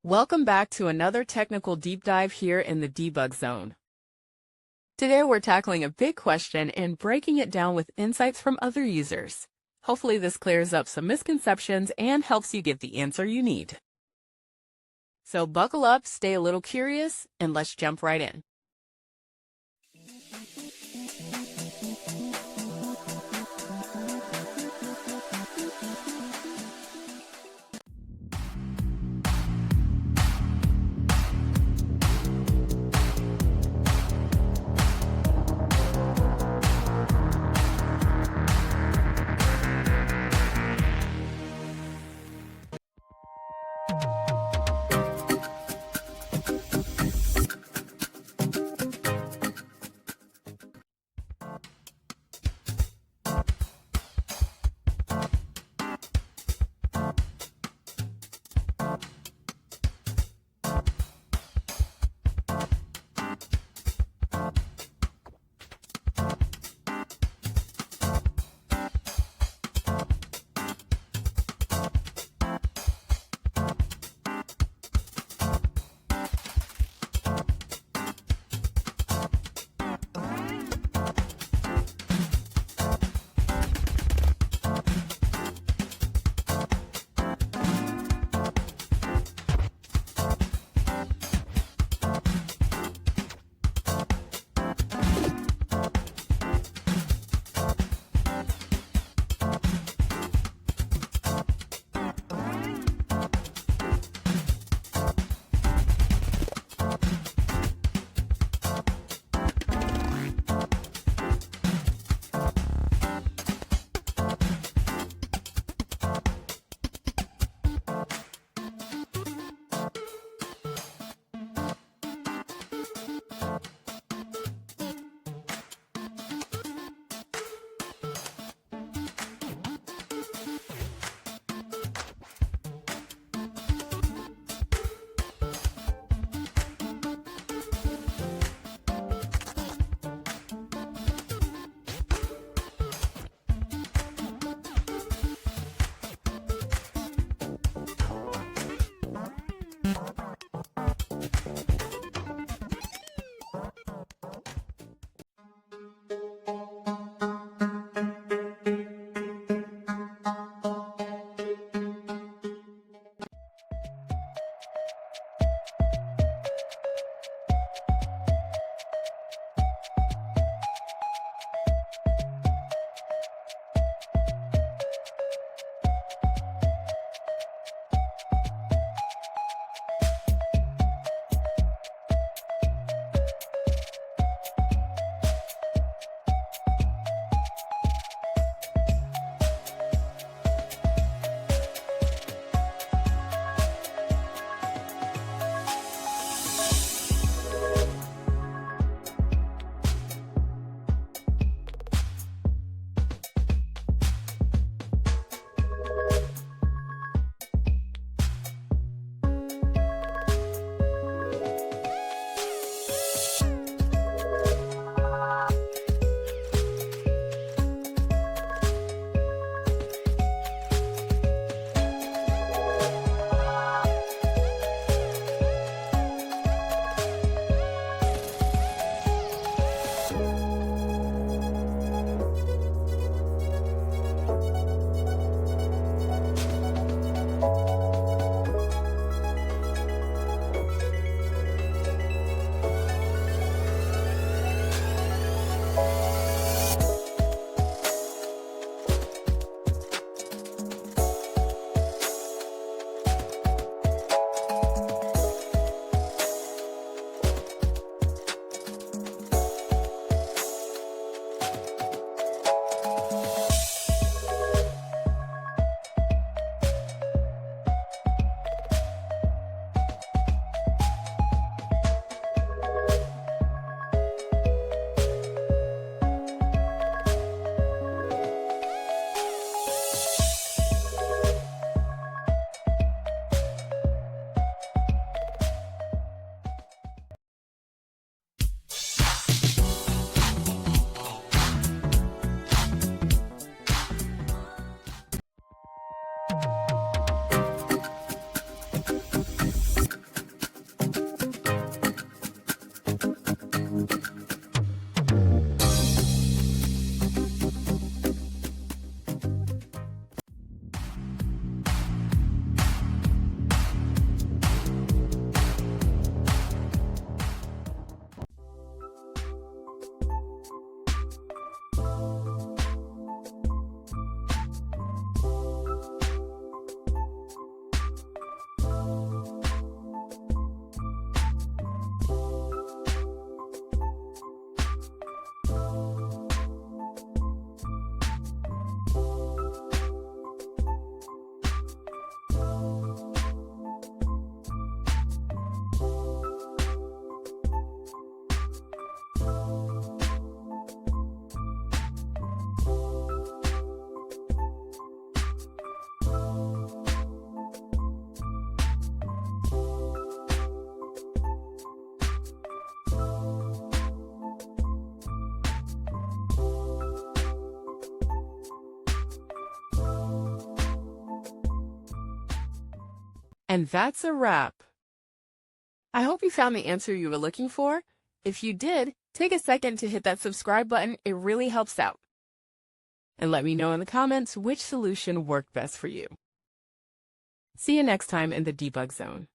Welcome back to another technical deep dive here in the Debug Zone. Today we're tackling a big question and breaking it down with insights from other users. Hopefully this clears up some misconceptions and helps you get the answer you need. So buckle up, stay a little curious, and let's jump right in. And that's a wrap. I hope you found the answer you were looking for. If you did, take a second to hit that subscribe button. It really helps out. And let me know in the comments which solution worked best for you. See you next time in the Debug Zone.